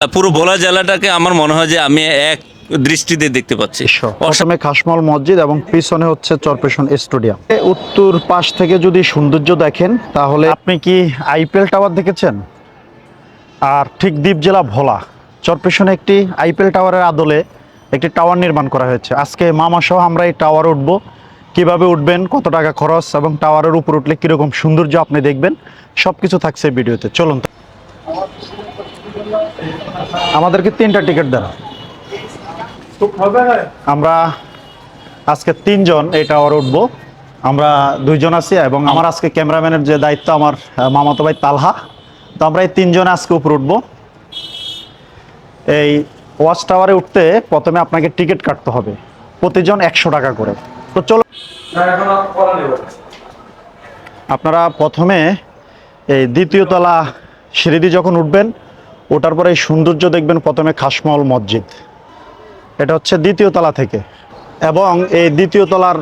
পুরো ভোলা জেলাটাকে আমার মনে হয় যে আমি এক দৃষ্টিতে দেখতে পাচ্ছি। প্রথমে খাসমল মসজিদ এবং পিছনে হচ্ছে চরপেশন স্টেডিয়াম। উত্তর পাশ থেকে যদি সৌন্দর্য দেখেন তাহলে আপনি কি আইপিএল টাওয়ার দেখেছেন? আর ঠিক দ্বীপ জেলা ভোলা চরপেশনে একটি আইপিএল টাওয়ারের আদলে একটি টাওয়ার নির্মাণ করা হয়েছে। আজকে মামা সহ আমরা এই টাওয়ারে উঠবো। কিভাবে উঠবেন, কত টাকা খরচ এবং টাওয়ারের উপর উঠলে কীরকম সৌন্দর্য আপনি দেখবেন, সব কিছু থাকছে এই ভিডিওতে। চলুন। আমাদেরকে 3টা টিকিট দেন। আমরা আজকে 3 জন এই টাওয়ারে উঠবো। আমরা 2 জন আছি এবং আমার আজকে ক্যামেরাম্যানের যে দায়িত্ব আমার মামাতো ভাই তালহা। তো আমরা এই 3 জনে আজকে উপরে উঠবো। এই ওয়াচ টাওয়ারে উঠতে প্রথমে আপনাকে টিকিট কাটতে হবে, প্রতিজন 100 টাকা করে। তো চলো, আপনারা প্রথমে এই দ্বিতীয় তলা সিঁড়ি দিয়ে যখন উঠবেন, ওঠার পরে এই সৌন্দর্য দেখবেন। প্রথমে খাসমল মসজিদ, এটা হচ্ছে দ্বিতীয় তলা থেকে, এবং এই দ্বিতীয় তলার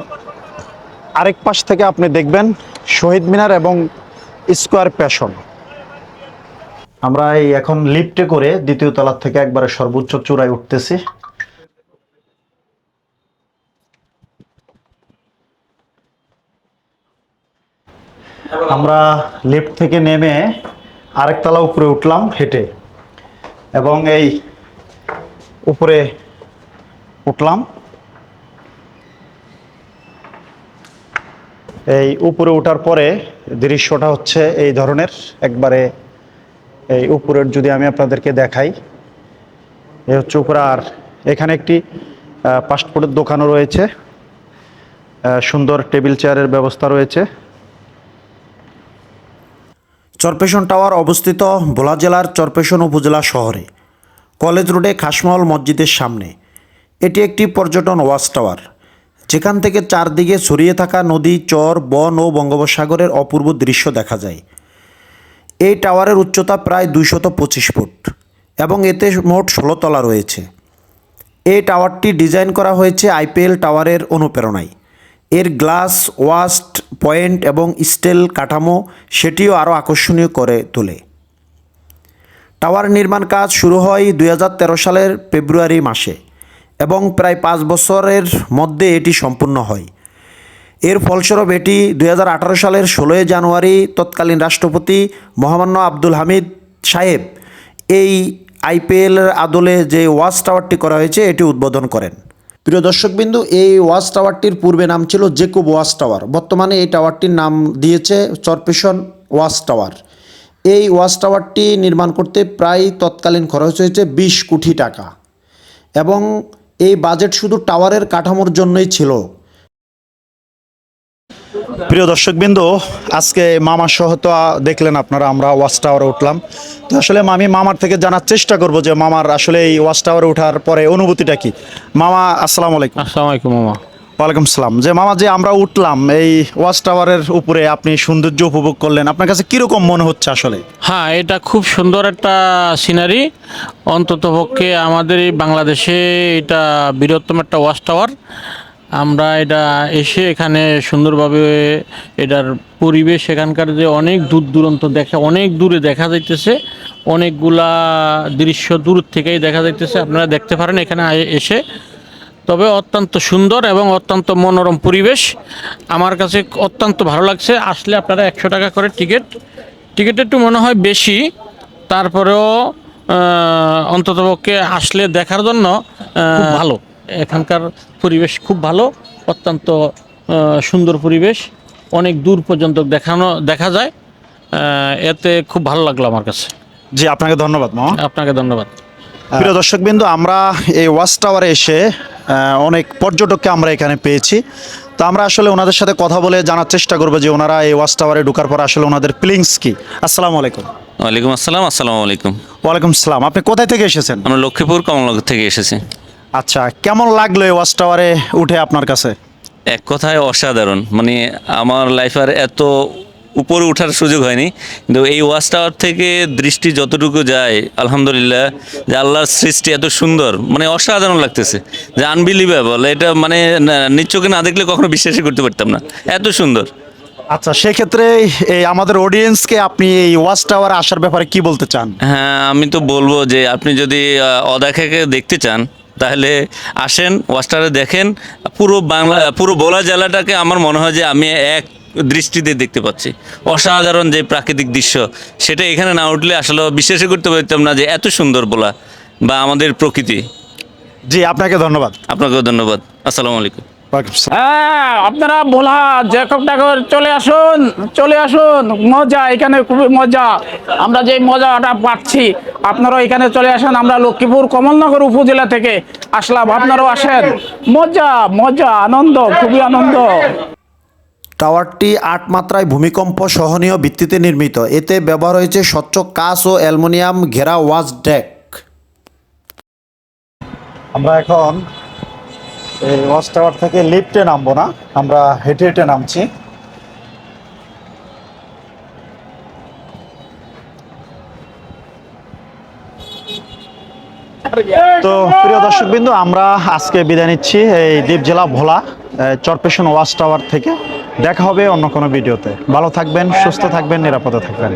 আরেক পাশ থেকে আপনি দেখবেন শহীদ মিনার এবং স্কোয়ার প্যাশন। আমরা এই এখন লিফটে করে দ্বিতীয় তলার থেকে একবারে সর্বোচ্চ চূড়ায় উঠতেছি। আমরা লিফট থেকে নেমে আরেক তলা উপরে উঠলাম হেঁটে, এবং এই উপরে উঠলাম। এই উপরে ওঠার পরে দৃশ্যটা হচ্ছে এই ধরনের, একবারে এই উপরের যদি আমি আপনাদেরকে দেখাই, এই হচ্ছে উপরে। আর এখানে একটি ফাস্টফুডের দোকানও রয়েছে, সুন্দর টেবিল চেয়ারের ব্যবস্থা রয়েছে। চরপেশন টাওয়ার অবস্থিত ভোলা জেলার চরপেশন উপজেলা শহরে, কলেজ রোডে খাসমল মসজিদের সামনে। এটি একটি পর্যটন ওয়াচ টাওয়ার, যেখান থেকে চারদিকে ছড়িয়ে থাকা নদী, চর, বন ও বঙ্গোপসাগরের অপূর্ব দৃশ্য দেখা যায়। এই টাওয়ারের উচ্চতা প্রায় 225 ফুট এবং এতে মোট 16 তলা রয়েছে। এই টাওয়ারটি ডিজাইন করা হয়েছে আইপিএল টাওয়ারের অনুপ্রেরণায়। এর গ্লাস, ওয়াস্ট পয়েন্ট এবং স্টিল কাঠামো সেটিও আরও আকর্ষণীয় করে তোলে। টাওয়ার নির্মাণ কাজ শুরু হয় 2013 সালের ফেব্রুয়ারি মাসে এবং প্রায় 5 বছরের মধ্যে এটি সম্পূর্ণ হয়। এর ফলস্বরূপ এটি 2018 সালের 16 জানুয়ারি তৎকালীন রাষ্ট্রপতি মহামান্য আব্দুল হামিদ সাহেব এই আইপিএলের আদলে যে ওয়াচ টাওয়ারটি করা হয়েছে এটি উদ্বোধন করেন। প্রিয় দর্শকবিন্দু, এই ওয়াচ টাওয়ারটির পূর্বে নাম ছিল জেকুব ওয়াচ টাওয়ার। বর্তমানে এই টাওয়ারটির নাম দিয়েছে চরপেশন ওয়াচ টাওয়ার। এই ওয়াচ টাওয়ারটি নির্মাণ করতে প্রায় তৎকালীন খরচ হয়েছে 20 কোটি টাকা, এবং এই বাজেট শুধু টাওয়ারের কাঠামোর জন্যই ছিল। প্রিয় দর্শকবৃন্দ, আজকে মামার সহ তো দেখলেন আপনারা, আমরা ওয়াচ টাওয়ারে উঠলাম। তো আসলে আমি মামার থেকে জানার চেষ্টা করব যে মামার আসলে এই ওয়াচ টাওয়ারে ওঠার পরে অনুভূতিটা কি। মামা, আসসালামু আলাইকুম। আসসালামু আলাইকুম মামা। ওয়ালাইকুম সালাম। যে মামা, যে আমরা উঠলাম এই ওয়াচ টাওয়ারের উপরে, আপনি সৌন্দর্য উপভোগ করলেন, আপনার কাছে কীরকম মনে হচ্ছে আসলে? হ্যাঁ, এটা খুব সুন্দর একটা সিনারি। অন্ততপক্ষে আমাদের এই বাংলাদেশে এটা বৃহত্তম একটা ওয়াচ টাওয়ার। আমরা এটা এসে এখানে সুন্দরভাবে এটার পরিবেশ, এখানকার যে অনেক দূর দূরান্ত অনেক দূরে দেখা যাইতেছে, অনেকগুলা দৃশ্য দূর থেকেই দেখা যাইতেছে। আপনারা দেখতে পারেন এখানে এসে। তবে অত্যন্ত সুন্দর এবং অত্যন্ত মনোরম পরিবেশ, আমার কাছে অত্যন্ত ভালো লাগছে। আসলে আপনারা 100 টাকা করে টিকিট একটু মনে হয় বেশি, তারপরেও অন্ততপক্ষে আসলে দেখার জন্য খুব ভালো। এখানকার পরিবেশ খুব ভালো, অত্যন্ত সুন্দর পরিবেশ, অনেক দূর পর্যন্ত দেখা যায়। এতে খুব ভালো লাগলো আমার কাছে। জি, আপনাকে ধন্যবাদ মামা। আপনাকে ধন্যবাদ। প্রিয় দর্শকবৃন্দ, আমরা এই ওয়াচ টাওয়ারে এসে অনেক পর্যটককে আমরা এখানে পেয়েছি। তো আমরা আসলে ওনাদের সাথে কথা বলে জানার চেষ্টা করবো যে ওনারা এই ওয়াচ টাওয়ারে ঢোকার পর আসলে ওনাদের ফিলিংস কি। আসসালামু আলাইকুম। ওয়ালাইকুম আসসালাম। আসসালামু আলাইকুম। ওয়ালাইকুম সালাম। আপনি কোথায় থেকে এসেছেন? আমরা লক্ষ্মীপুর কমলনগর থেকে এসেছি। আচ্ছা, কেমন লাগলো এই ওয়াচ টাওয়ারে উঠে আপনার কাছে? এক কথায় অসাধারণ। মানে আমার লাইফের এত উপরে ওঠার সুযোগ হয়নি, কিন্তু এই ওয়াচ টাওয়ার থেকে দৃষ্টি যতটুকু যায়, আলহামদুলিল্লাহ, যে আল্লাহর সৃষ্টি এত সুন্দর, মানে অসাধারণ লাগতেছে, যে আনবিলিভেবল। এটা মানে নিজ চোখে না দেখলে কখনো বিশ্বাসই করতে পারতাম না, এত সুন্দর। আচ্ছা, সেক্ষেত্রে এই আমাদের অডিয়েন্সকে আপনি এই ওয়াচ টাওয়ারে আসার ব্যাপারে কি বলতে চান? হ্যাঁ, আমি তো বলবো যে আপনি যদি অদেখাকে দেখতে চান তাহলে আসেন, ওয়াস্টারে দেখেন। পুরো ভোলা জেলাটাকে আমার মনে হয় যে আমি এক দৃষ্টিতে দেখতে পাচ্ছি। অসাধারণ যে প্রাকৃতিক দৃশ্য, সেটা এখানে না উঠলে আসলে বিশ্বাসই করতে পারতাম না যে এত সুন্দর ভোলা বা আমাদের প্রকৃতি। জি, আপনাকে ধন্যবাদ। আপনাকেও ধন্যবাদ। আসসালামু আলাইকুম। ওয়ালাইকুম আসসালাম। হ্যাঁ, আপনারা ভোলা জ্যাকব ডাকর চলে আসুন, মজা এখানে খুবই মজা। আমরা যে মজাটা পাচ্ছি, আপনারাও এখানে চলে আসেন। আমরা লক্ষ্মীপুর কমলনগর উপজেলা থেকে আসলাম, আপনারাও আসেন। মজা মজা, আনন্দ, খুবই আনন্দ। টাওয়ারটি 8 মাত্রায় ভূমিকম্প সহনীয় ভিত্তিতে নির্মিত। এতে ব্যবহার হয়েছে স্বচ্ছ কাঁচ ও অ্যালুমিনিয়াম ঘেরা ওয়াচ ডেক। আমরা এখন এই ওয়াচ টাওয়ার থেকে লিফটে নামবো না, আমরা হেঁটে হেঁটে নামছি। তো প্রিয় দর্শকবৃন্দ, আমরা আজকে বিদায় নিচ্ছি এই দ্বীপ জেলা ভোলা চরপেশন ওয়াচ টাওয়ার থেকে। দেখা হবে অন্য কোনো ভিডিওতে। ভালো থাকবেন, সুস্থ থাকবেন, নিরাপদে থাকবেন।